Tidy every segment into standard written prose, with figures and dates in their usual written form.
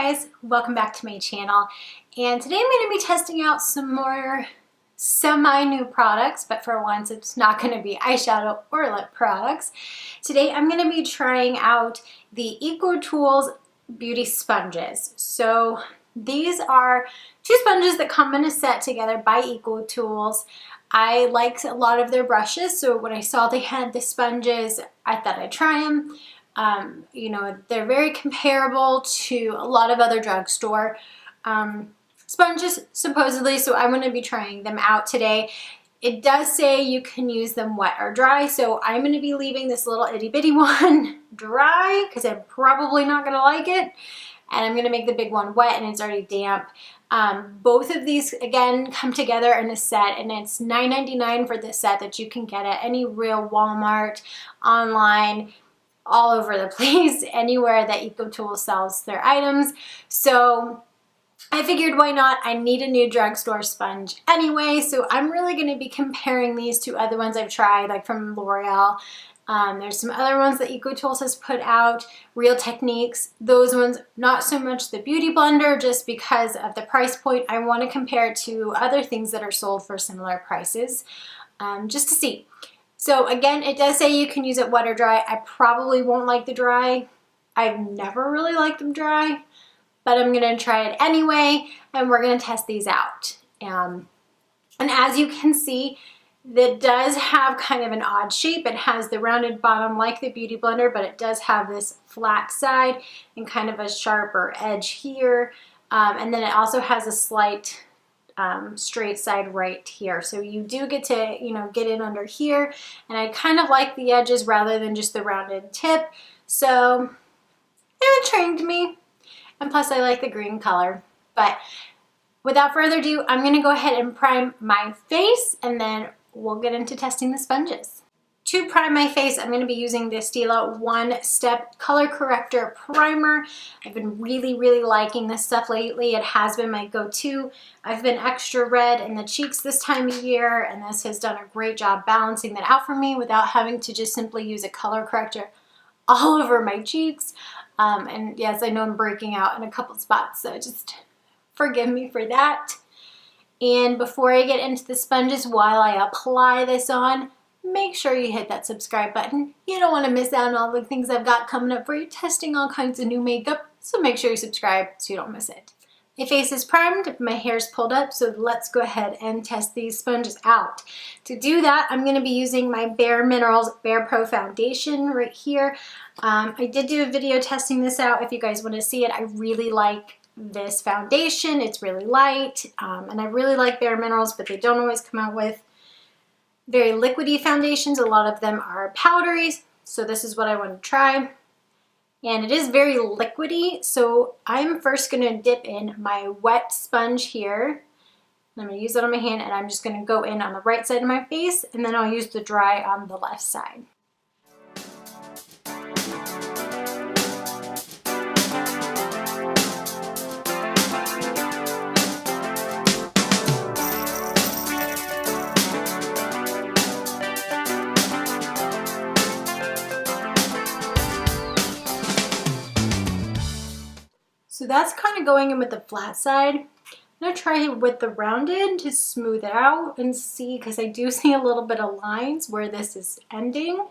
guys, welcome back to my channel, and today I'm going to be testing out some more semi-new products, but for once it's not going to be eyeshadow or lip products. Today I'm going to be trying out the ECOTools beauty sponges. So these are two sponges that come in a set together by ECOTools. I liked a lot of their brushes, so when I saw they had the sponges, I thought I'd try them. You know, they're very comparable to a lot of other drugstore sponges, supposedly, so I'm going to be trying them out today. It does say you can use them wet or dry, so I'm going to be leaving this little itty bitty one dry because I'm probably not going to like it, and I'm going to make the big one wet, and it's already damp. Both of these, again, come together in a set, and it's $9.99 for this set that you can get at any real Walmart, online, all over the place, anywhere that ECOTools sells their items. So I figured, why not? I need a new drugstore sponge anyway, so I'm really going to be comparing these to other ones I've tried, like from L'Oreal. There's some other ones that ECOTools has put out, Real Techniques. Those ones, not so much the Beauty Blender, just because of the price point. I want to compare it to other things that are sold for similar prices, just to see. So again, it does say you can use it wet or dry. I probably won't like the dry. I've never really liked them dry, but I'm going to try it anyway, and we're going to test these out. And as you can see, it does have kind of an odd shape. It has the rounded bottom like the Beauty Blender, but it does have this flat side and kind of a sharper edge here. And then it also has a slight straight side right here, so you do get to, you know, get in under here, and I kind of like the edges rather than just the rounded tip, so it intrigued me, and plus I like the green color. But without further ado, I'm going to go ahead and prime my face, and then we'll get into testing the sponges. To prime my face, I'm going to be using the Stila One Step Color Corrector Primer. I've been really liking this stuff lately. It has been my go-to. I've been extra red in the cheeks this time of year, and this has done a great job balancing that out for me without having to just simply use a color corrector all over my cheeks. And yes, I know I'm breaking out in a couple spots, so just forgive me for that. And before I get into the sponges, while I apply this on, make sure you hit that subscribe button. You don't want to miss out on all the things I've got coming up for you, testing all kinds of new makeup, so make sure you subscribe so you don't miss it. My face is primed, my hair's pulled up, so let's go ahead and test these sponges out. To do that, I'm going to be using my Bare Minerals Bare Pro Foundation right here. I did do a video testing this out if you guys want to see it. I really like this foundation. It's really light, and I really like Bare Minerals, but they don't always come out with very liquidy foundations. A lot of them are powdery, so this is what I want to try. And it is very liquidy, so I'm first going to dip in my wet sponge here. I'm going to use it on my hand, and I'm just going to go in on the right side of my face, and then I'll use the dry on the left side. So that's kind of going in with the flat side. I'm going to try it with the rounded to smooth it out and see, because I do see a little bit of lines where this is ending.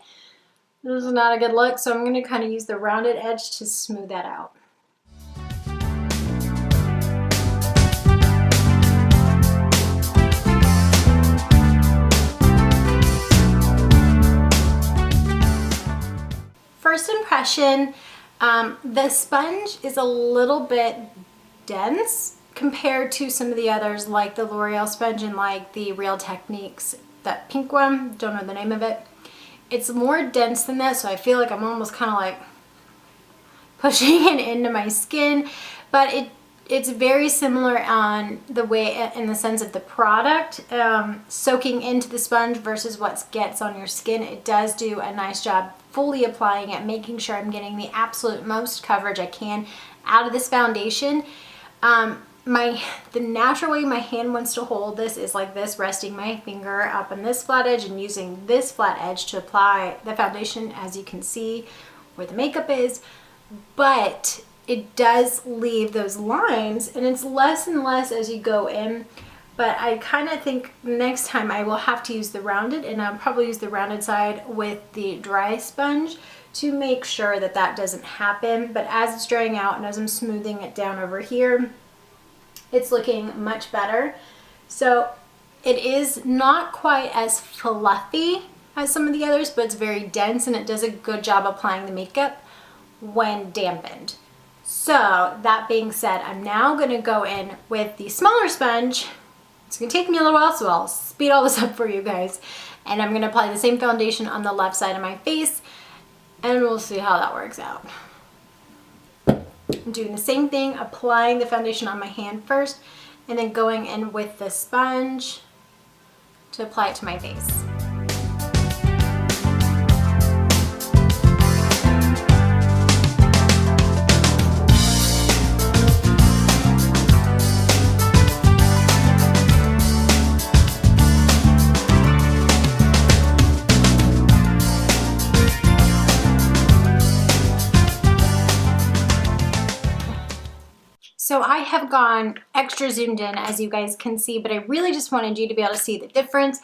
This is not a good look, so I'm going to kind of use the rounded edge to smooth that out. First impression, the sponge is a little bit dense compared to some of the others, like the L'Oreal sponge and like the Real Techniques, that pink one, don't know the name of it. It's more dense than that, so I feel like I'm almost kind of like pushing it into my skin, but it's very similar on the way, in the sense of the product, soaking into the sponge versus what gets on your skin. It does do a nice job fully applying it, making sure I'm getting the absolute most coverage I can out of this foundation. The natural way my hand wants to hold this is like this, resting my finger up on this flat edge and using this flat edge to apply the foundation, as you can see where the makeup is. But it does leave those lines, and it's less and less as you go in. But I kind of think next time I will have to use the rounded, and I'll probably use the rounded side with the dry sponge to make sure that that doesn't happen. But as it's drying out and as I'm smoothing it down over here, it's looking much better. So it is not quite as fluffy as some of the others, but it's very dense and it does a good job applying the makeup when dampened. So that being said, I'm now going to go in with the smaller sponge. It's going to take me a little while, so I'll speed all this up for you guys. And I'm going to apply the same foundation on the left side of my face, and we'll see how that works out. I'm doing the same thing, applying the foundation on my hand first, and then going in with the sponge to apply it to my face. So I have gone extra zoomed in, as you guys can see, but I really just wanted you to be able to see the difference.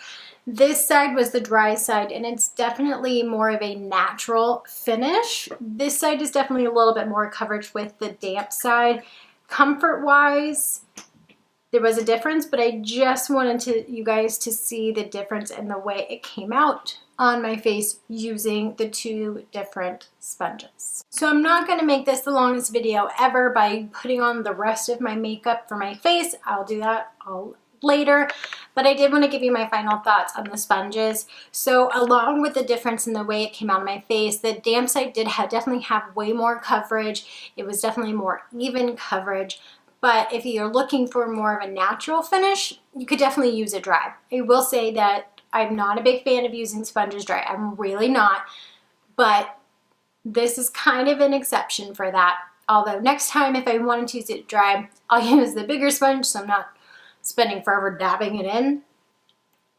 This side was the dry side, and it's definitely more of a natural finish. This side is definitely a little bit more coverage with the damp side. Comfort-wise, there was a difference, but I just wanted you guys to see the difference in the way it came out on my face using the two different sponges. So I'm not going to make this the longest video ever by putting on the rest of my makeup for my face. I'll do that all later, but I did want to give you my final thoughts on the sponges. So along with the difference in the way it came out of my face, the damp side did definitely have way more coverage. It was definitely more even coverage. But if you're looking for more of a natural finish, you could definitely use it dry. I will say that I'm not a big fan of using sponges dry. I'm really not. But this is kind of an exception for that. Although next time, if I wanted to use it dry, I'll use the bigger sponge so I'm not spending forever dabbing it in.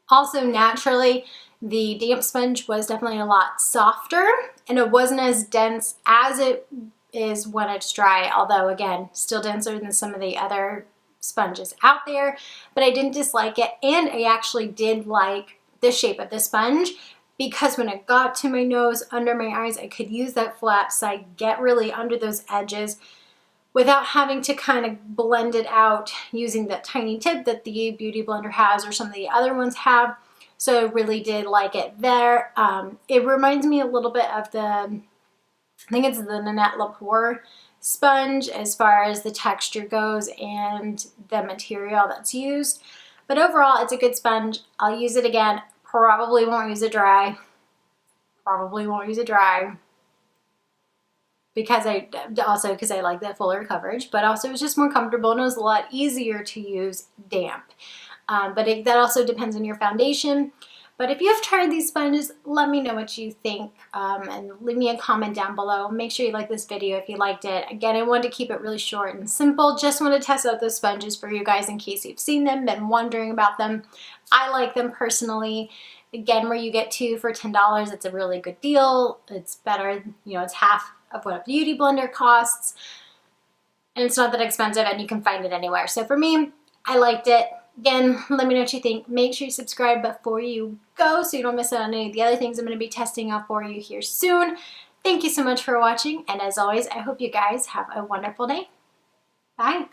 Also, naturally, the damp sponge was definitely a lot softer, and it wasn't as dense as it is when it's dry, although again, still denser than some of the other sponges out there, but I didn't dislike it, and I actually did like the shape of the sponge because when it got to my nose, under my eyes, I could use that flat side, get really under those edges without having to kind of blend it out using that tiny tip that the Beauty Blender has or some of the other ones have. So I really did like it there. It reminds me a little bit of I think it's the Nanette Lepore sponge as far as the texture goes and the material that's used. But overall, it's a good sponge. I'll use it again. Probably won't use it dry. Probably won't use it dry. Because I like that fuller coverage, but also it's just more comfortable and it was a lot easier to use damp. That also depends on your foundation. But if you've tried these sponges, let me know what you think and leave me a comment down below. Make sure you like this video if you liked it. Again, I wanted to keep it really short and simple. Just want to test out those sponges for you guys in case you've seen them, been wondering about them. I like them personally. Again, where you get two for $10, it's a really good deal. It's better, it's half of what a Beauty Blender costs. And it's not that expensive and you can find it anywhere. So for me, I liked it. Again, let me know what you think. Make sure you subscribe before you go so you don't miss out on any of the other things I'm going to be testing out for you here soon. Thank you so much for watching, and as always, I hope you guys have a wonderful day. Bye!